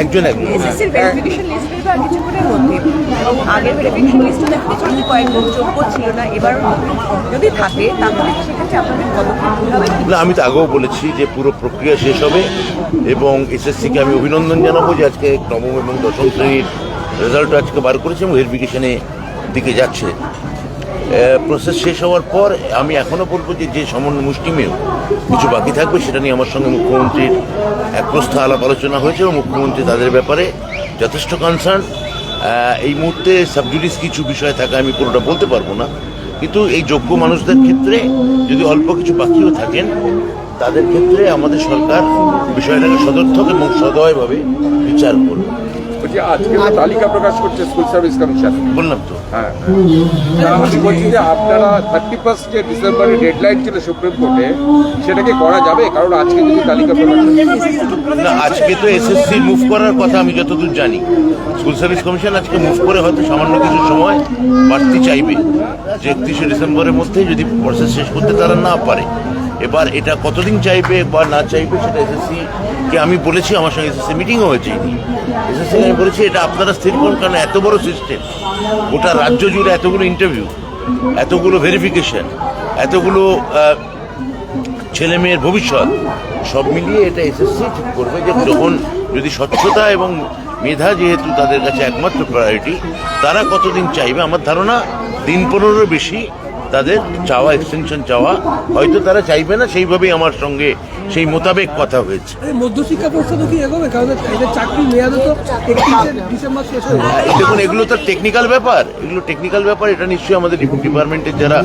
একজন এসএসসির verification list বের হওয়ার কিছুক্ষণের মধ্যে এবং আগের ভেরিফিকেশন লিস্টে দেখা গেছে কিছু কয়েকজন যোগ্য ছিল না, এবার যদি থাকে তাহলে সেক্ষেত্রে আপনাদের পদক্ষেপ কী হবে? না, আমি তো আগেও বলেছি যে পুরো প্রক্রিয়া শেষ হবে এবং এসএসসিকে আমি অভিনন্দন জানাবো যে আজকে নবম এবং দশম শ্রেণীর রেজাল্ট আজকে বার করেছে এবং ভেরিফিকেশনে দিকে যাচ্ছে। প্রসেস শেষ হওয়ার পর আমি এখনও বলবো যে সামান্য মুষ্টিমেয় কিছু বাকি থাকবে সেটা নিয়ে আমার সঙ্গে মুখ্যমন্ত্রীর এক প্রস্থা আলাপ আলোচনা হয়েছে এবং মুখ্যমন্ত্রী তাদের ব্যাপারে যথেষ্ট কনসার্ন। এই মুহূর্তে সাবজুডিস কিছু বিষয় থাকে, আমি পুরোটা বলতে পারবো না, কিন্তু এই যোগ্য মানুষদের ক্ষেত্রে যদি অল্প কিছু বাকিও থাকেন তাদের ক্ষেত্রে আমাদের সরকার বিষয়টাকে সদর্থক এবং সদয়ভাবে বিচার করবে। আজকে তালিকা প্রকাশ করছে স্কুল সার্ভিস কমিশন, বললাম তো। হ্যাঁ, আমি বলছি যে আপনারা 31 ডিসেম্বরে ডেডলাইন ছিল সুপ্রিম কোর্টে, সেটাকে করা যাবে? কারণ আজকে যদি তালিকা প্রকাশ না, আজকে তো এসএসসি মুভ করার কথা আমি যতদূর জানি। স্কুল সার্ভিস কমিশন আজকে মুভ করে হয়তো সামান্য কিছু সময় বাড়তি চাইবে, যে 31 ডিসেম্বরের মধ্যে যদি প্রসেস শেষ করতে তারা না পারে। এবার এটা কতদিন চাইবে বা না চাইবে সেটা এসএসসিকে আমি বলেছি, আমার সঙ্গে এসএসসি মিটিংও হয়েছে। এসএসসিকে আমি বলেছি এটা আপনারা স্থির করুন, কারণ এত বড় সিস্টেম, গোটা রাজ্য জুড়ে এতগুলো ইন্টারভিউ, এতগুলো ভেরিফিকেশন, এতগুলো ছেলে মেয়ের ভবিষ্যৎ, সব মিলিয়ে এটা এসএসসি ঠিক করবে যে যখন যদি স্বচ্ছতা এবং মেধা যেহেতু তাদের কাছে একমাত্র প্রায়োরিটি, তারা কতদিন চাইবে। আমার ধারণা দিন 15 বেশি তাদের চাওয়া, এক্সটেনশন চাওয়া হয়তো তারা চাইবে না, সেইভাবেই আমার সঙ্গে সেই মোতাবেক কথা হয়েছে। মধ্যশিক্ষা পরিষদও কি এগোবে? কারণ এদের চাকরির মেয়াদও তো 31 ডিসেম্বর শেষ হয়ে যাবে। দেখুন, এগুলো তো টেকনিক্যাল ব্যাপার, এগুলো টেকনিক্যাল ব্যাপার। এটা নিশ্চয়ই আমাদের ডিপার্টমেন্টের যারা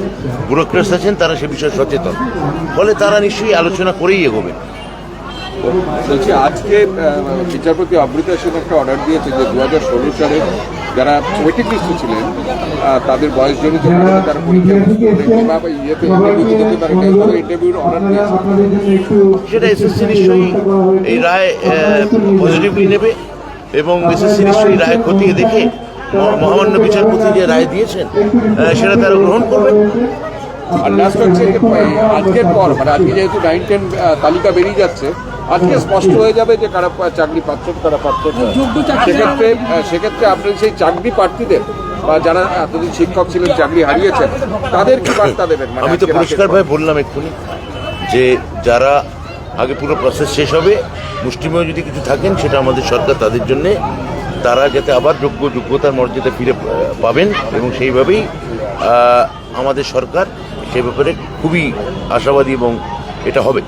ব্যুরোক্রেটস আছেন তারা সে বিষয়ে সচেতন, ফলে তারা নিশ্চয়ই আলোচনা করেই এগোবেন। বলছি আজকে বিচারপতি অমৃতা সেন একটা অর্ডার দিয়েছে যে 2016 সালে যারা ওয়েটিং লিস্টে ছিলেন তাদের বয়সজনিত কারণে তারা পরীক্ষা ইন্টারভিউর অর্ডার দিয়েছে। সেটা এসএসসি নিশ্চয়ই এই রায় পজিটিভলি নেবে এবং এসএসসি নিশ্চয়ই রায় খতিয়ে দেখে মহামান্য বিচারপতি যে রায় দিয়েছেন সেটা তারা গ্রহণ করবেন। আর লাস্ট হচ্ছে আজকের পর, মানে আজকে যেহেতু 9-10 তালিকা বেরিয়ে যাচ্ছে, আজকে স্পষ্ট হয়ে যাবে যে কারা চাকরি পাচ্ছেন কারা পাচ্ছেন। সেক্ষেত্রে আপনার সেই চাকরি প্রার্থীদের বা যারা এতদিন শিক্ষক ছিলেন চাকরি হারিয়েছেন তাদের কি বার্তা দেবেন? আমি তো পরিষ্কারভাবে বললাম এক্ষুনি যে যারা আগে পুরো প্রসেস শেষ হবে, মুষ্টিমেয় যদি কিছু থাকেন সেটা আমাদের সরকার তাদের জন্যে, তারা যাতে আবার যোগ্যতার মর্যাদা ফিরে পাবেন এবং সেইভাবেই আমাদের সরকার সেই ব্যাপারে খুবই আশাবাদী এবং এটা হবে।